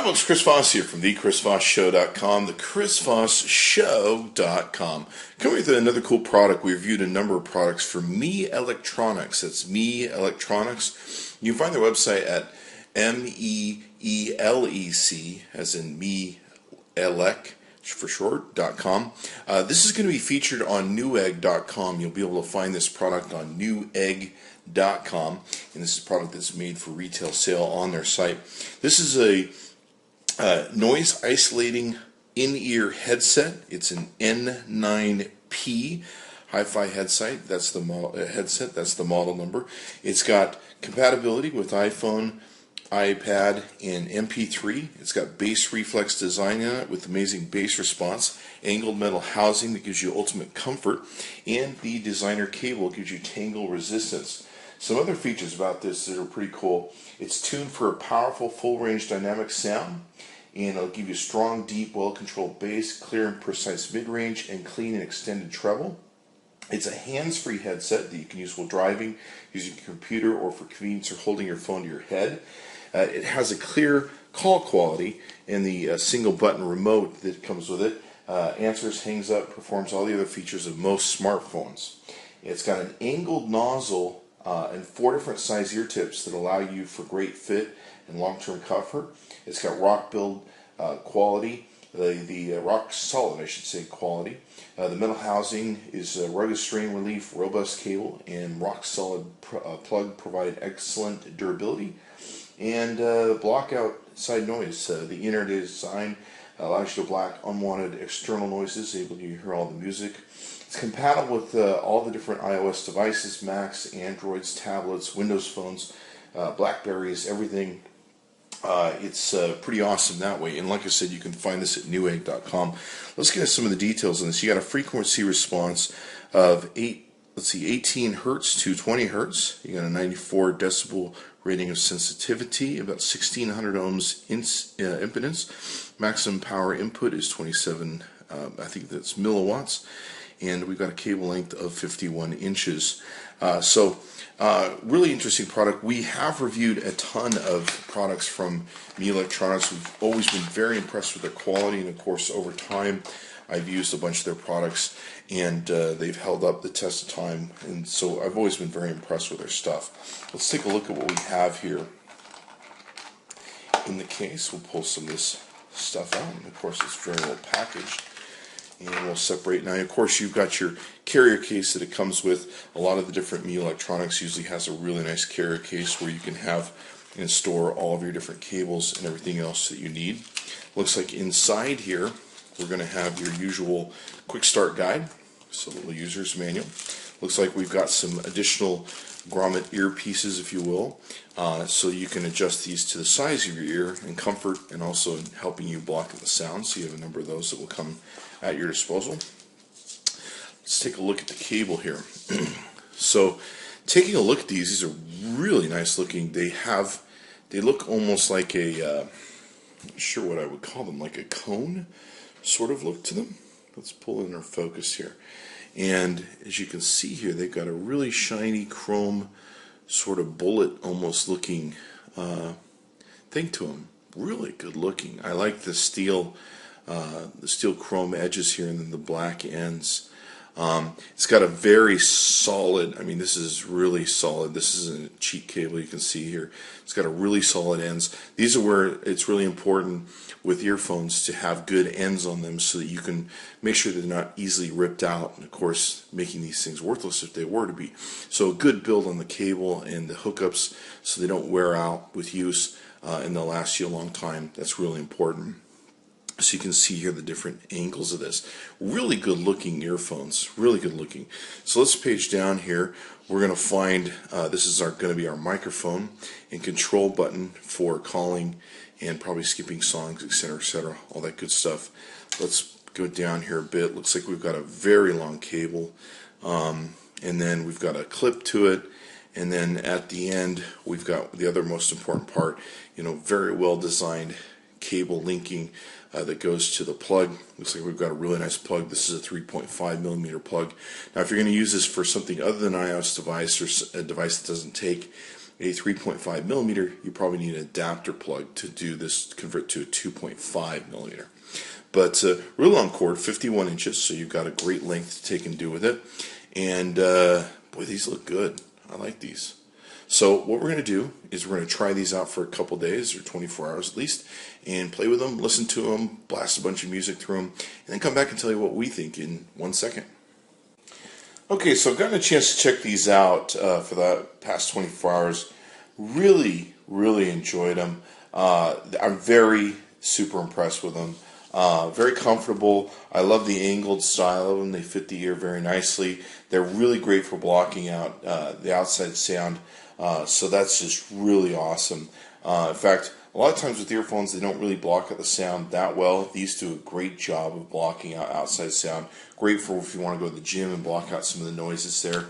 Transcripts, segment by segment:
folks, Chris Voss here from thechrisvossshow.com, thechrisvossshow.com. Coming with another cool product. We reviewed a number of products for Meelectronics. That's Meelectronics. You can find their website at MEELEC, as in Meelec for short.com. This is going to be featured on newegg.com. You'll be able to find this product on newegg.com, and this is a product that's made for retail sale on their site. This is a noise isolating in-ear headset. It's an N9P hi-fi headset. That's the model number. It's got compatibility with iPhone, iPad, and MP3. It's got bass reflex design in it with amazing bass response, angled metal housing that gives you ultimate comfort, and the designer cable gives you tangle resistance. Some other features about this that are pretty cool. It's tuned for a powerful full-range dynamic sound, and it'll give you strong, deep, well-controlled bass, clear and precise mid-range, and clean and extended treble. It's a hands-free headset that you can use while driving, using your computer, or for convenience or holding your phone to your head. It has a clear call quality, and the single-button remote that comes with it answers, hangs up, performs all the other features of most smartphones. It's got an angled nozzle and 4 different size ear tips that allow you for great fit and long-term comfort. It's got rock build quality, the rock solid, I should say, quality. The metal housing is rugged strain relief, robust cable, and rock solid plug provide excellent durability. And block out side noise. The inner design allows you to block unwanted external noises, able to hear all the music. It's compatible with all the different iOS devices, Macs, Androids, tablets, Windows phones, Blackberries, everything. It's pretty awesome that way. And like I said, you can find this at newegg.com. Let's get into some of the details on this. You got a frequency response of 18 hertz to 20 hertz. You got a 94 decibel rating of sensitivity, about 1600 ohms impedance. Maximum power input is 27, I think that's milliwatts. And we've got a cable length of 51 inches. Really interesting product. We have reviewed a ton of products from Meelectronics. We've always been very impressed with their quality, and of course over time I've used a bunch of their products, and they've held up the test of time, and so I've always been very impressed with their stuff. Let's take a look at what we have here in the case. We'll pull some of this stuff out, and of course it's very well packaged. And we'll separate. Now, of course, you've got your carrier case that it comes with. A lot of the different Meelectronics usually has a really nice carrier case where you can have and store all of your different cables and everything else that you need. Looks like inside here we're going to have your usual quick start guide, so a little user's manual. Looks like we've got some additional grommet earpieces, if you will, so you can adjust these to the size of your ear and comfort, and also helping you block the sound. So you have a number of those that will come at your disposal. Let's take a look at the cable here. So taking a look at these are really nice looking. They look almost like a, I'm not sure what I would call them, like a cone sort of look to them. Let's pull in our focus here. And as you can see here, they've got a really shiny chrome sort of bullet almost looking thing to them. Really good looking. I like the steel chrome edges here, and then the black ends. It's got a very solid, I mean, this is really solid. This isn't a cheap cable, you can see here. It's got a really solid ends. These are where it's really important with earphones to have good ends on them, so that you can make sure they're not easily ripped out, and of course making these things worthless if they were to be. So a good build on the cable and the hookups so they don't wear out with use, and they'll last you a long time. That's really important. So you can see here the different angles of this. Really good looking earphones, really good looking. So let's page down here. We're going to find, this is going to be our microphone and control button for calling and probably skipping songs, etc., all that good stuff. Let's go down here a bit. Looks like we've got a very long cable, and then we've got a clip to it. And then at the end, we've got the other most important part, very well designed cable linking that goes to the plug. Looks like we've got a really nice plug. This is a 3.5 millimeter plug. Now, if you're going to use this for something other than an iOS device, or a device that doesn't take a 3.5 millimeter, you probably need an adapter plug to do this, convert to a 2.5 millimeter. But real long cord, 51 inches, so you've got a great length to take and do with it. And boy, these look good. I like these. So what we're going to do is we're going to try these out for a couple days, or 24 hours at least, and play with them, listen to them, blast a bunch of music through them, and then come back and tell you what we think in 1 second. Okay, so I've gotten a chance to check these out for the past 24 hours. Really, really enjoyed them. I'm very super impressed with them. Very comfortable. I love the angled style of them. They fit the ear very nicely. They're really great for blocking out the outside sound. So that's just really awesome. In fact, a lot of times with earphones, they don't really block out the sound that well. These do a great job of blocking out outside sound. Great for if you want to go to the gym and block out some of the noises there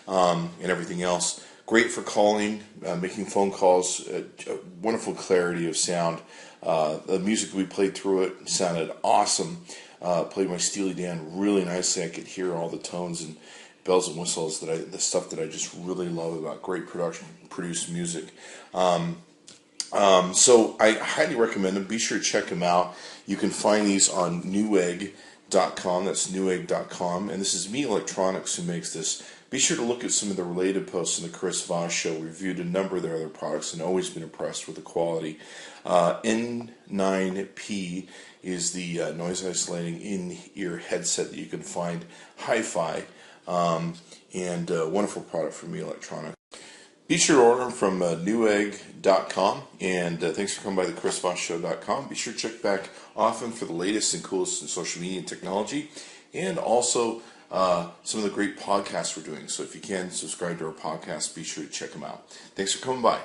and everything else. Great for calling, making phone calls, wonderful clarity of sound. The music we played through it sounded awesome. Played my Steely Dan really nicely. I could hear all the tones and bells and whistles, the stuff that I just really love about great produced music. So I highly recommend them. Be sure to check them out. You can find these on newegg.com. That's newegg.com. And this is Meelectronics who makes this. Be sure to look at some of the related posts in the Chris Voss Show. We reviewed a number of their other products and always been impressed with the quality. N9P is the noise isolating in-ear headset that you can find. Hi-fi and wonderful product from Meelectronics. Be sure to order them from newegg.com, and thanks for coming by the chrisvossshow.com. Be sure to check back often for the latest and coolest in social media and technology, and also some of the great podcasts we're doing. So if you can, subscribe to our podcast. Be sure to check them out. Thanks for coming by.